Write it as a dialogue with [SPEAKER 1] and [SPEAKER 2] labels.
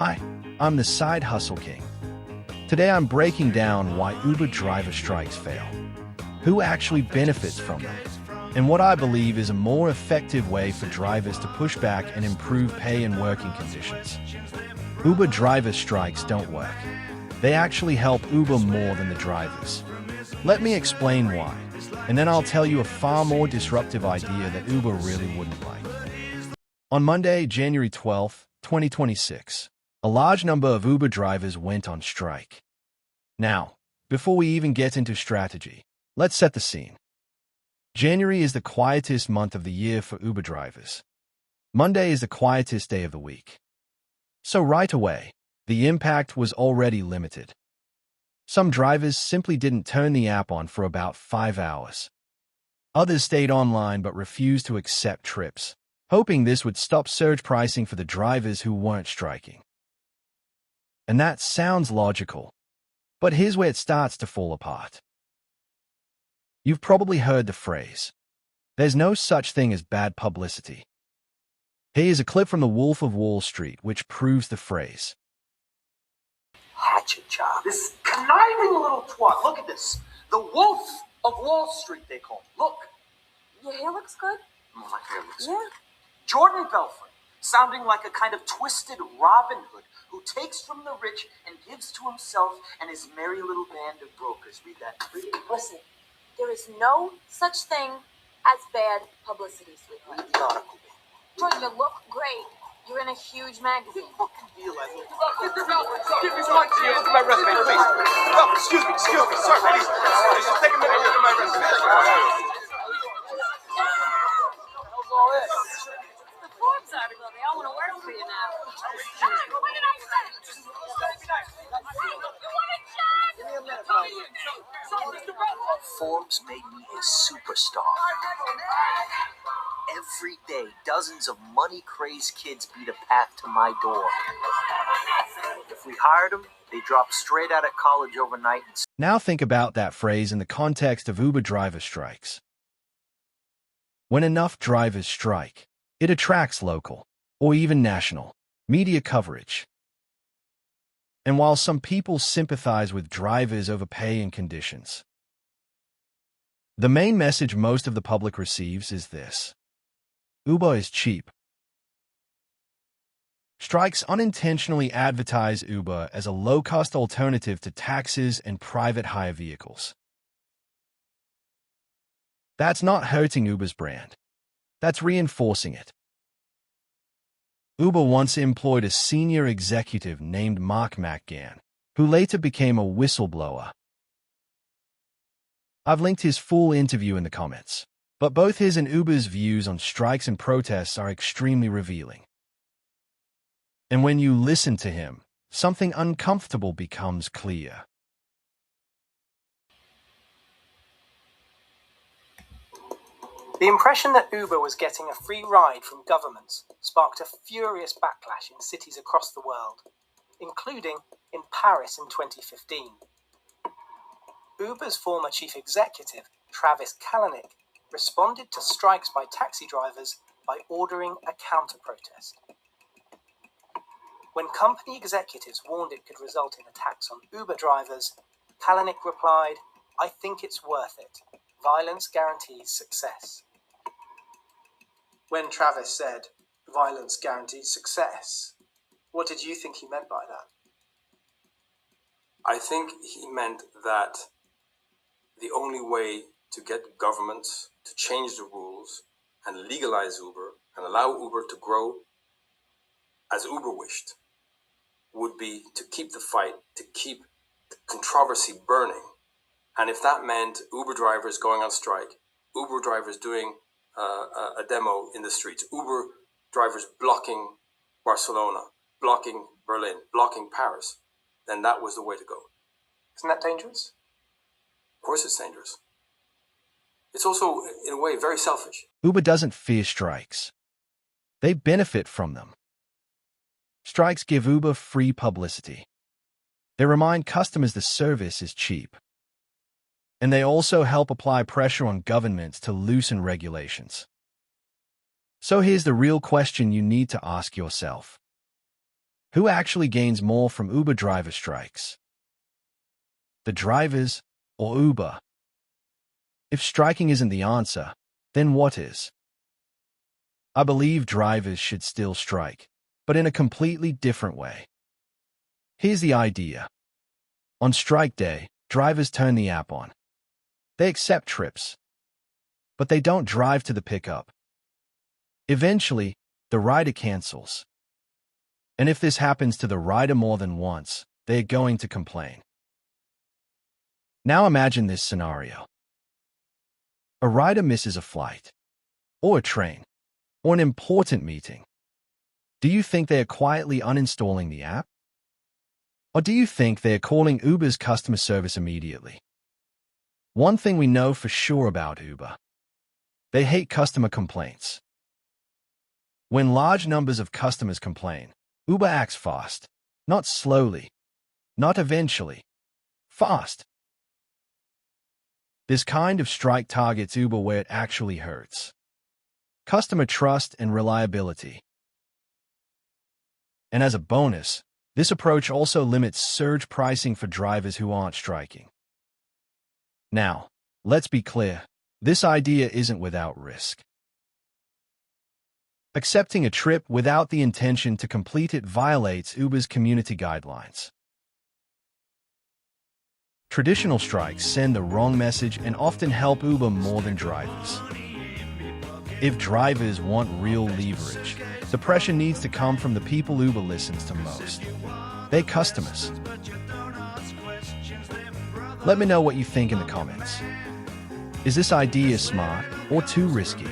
[SPEAKER 1] Hi, I'm the Side Hustle King. Today I'm breaking down why Uber driver strikes fail, who actually benefits from them, and what I believe is a more effective way for drivers to push back and improve pay and working conditions. Uber driver strikes don't work. They actually help Uber more than the drivers. Let me explain why, and then I'll tell you a far more disruptive idea that Uber really wouldn't like. On Monday, January 12, 2026, a large number of Uber drivers went on strike. Now, before we even get into strategy, let's set the scene. January is the quietest month of the year for Uber drivers. Monday is the quietest day of the week. So right away, the impact was already limited. Some drivers simply didn't turn the app on for about 5 hours. Others stayed online but refused to accept trips, hoping this would stop surge pricing for the drivers who weren't striking. And that sounds logical, but here's where it starts to fall apart. You've probably heard the phrase, "There's no such thing as bad publicity." Here's a clip from The Wolf of Wall Street which proves the phrase.
[SPEAKER 2] Hatchet job. This conniving little twat. Look at this. The Wolf of Wall Street, they call him. Look.
[SPEAKER 3] Your hair looks good.
[SPEAKER 2] Oh, my hair looks
[SPEAKER 3] Yeah.
[SPEAKER 2] good. Jordan Belfort, sounding like a kind of twisted Robin Hood who takes from the rich and gives to himself and his merry little band of brokers. Read that. Read it.
[SPEAKER 3] Listen, there is no such thing as bad publicity, sweetheart.
[SPEAKER 2] Read the article.
[SPEAKER 3] Jordan, you look great. You're in a huge magazine.
[SPEAKER 2] Fucking deal, I think.
[SPEAKER 4] Mr. Belfort, give me one chance. Look at my resume, please. Oh, excuse me, sir, please. Just take a minute and look at my resume.
[SPEAKER 3] The Forbes article. They all want to work for you now. Come on, what did I say? You want a job?
[SPEAKER 2] Forbes made me a superstar. Every day, dozens of money-crazed kids beat a path to my door. If we hired them, they dropped straight out of college overnight.
[SPEAKER 1] Now think about that phrase in the context of Uber driver strikes. When enough drivers strike, it attracts local, or even national, media coverage. And while some people sympathize with drivers over pay and conditions, the main message most of the public receives is this: Uber is cheap. Strikes unintentionally advertise Uber as a low-cost alternative to taxis and private hire vehicles. That's not hurting Uber's brand. That's reinforcing it. Uber once employed a senior executive named Mark MacGann, who later became a whistleblower. I've linked his full interview in the comments, but both his and Uber's views on strikes and protests are extremely revealing. And when you listen to him, something uncomfortable becomes clear.
[SPEAKER 5] The impression that Uber was getting a free ride from governments sparked a furious backlash in cities across the world, including in Paris in 2015. Uber's former chief executive, Travis Kalanick, responded to strikes by taxi drivers by ordering a counter-protest. When company executives warned it could result in attacks on Uber drivers, Kalanick replied, "I think it's worth it. Violence guarantees success." When Travis said, "Violence guarantees success," what did you think he meant by that?
[SPEAKER 6] I think he meant that the only way to get governments to change the rules and legalize Uber and allow Uber to grow as Uber wished would be to keep the fight, to keep the controversy burning. And if that meant Uber drivers going on strike, Uber drivers doing a demo in the streets, Uber drivers blocking Barcelona, blocking Berlin, blocking Paris, then that was the way to go.
[SPEAKER 5] Isn't that dangerous?
[SPEAKER 6] Of course it's dangerous. It's also, in a way, very selfish.
[SPEAKER 1] Uber doesn't fear strikes. They benefit from them. Strikes give Uber free publicity. They remind customers the service is cheap. And they also help apply pressure on governments to loosen regulations. So here's the real question you need to ask yourself. Who actually gains more from Uber driver strikes? The drivers or Uber? If striking isn't the answer, then what is? I believe drivers should still strike, but in a completely different way. Here's the idea. On strike day, drivers turn the app on. They accept trips, but they don't drive to the pickup. Eventually, the rider cancels. And if this happens to the rider more than once, they're going to complain. Now imagine this scenario. A rider misses a flight, or a train, or an important meeting. Do you think they are quietly uninstalling the app? Or do you think they are calling Uber's customer service immediately? One thing we know for sure about Uber: they hate customer complaints. When large numbers of customers complain, Uber acts fast, not slowly, not eventually, fast. This kind of strike targets Uber where it actually hurts: customer trust and reliability. And as a bonus, this approach also limits surge pricing for drivers who aren't striking. Now, let's be clear, this idea isn't without risk. Accepting a trip without the intention to complete it violates Uber's community guidelines. Traditional strikes send the wrong message and often help Uber more than drivers. If drivers want real leverage, the pressure needs to come from the people Uber listens to most: their customers. Let me know what you think in the comments. Is this idea smart or too risky?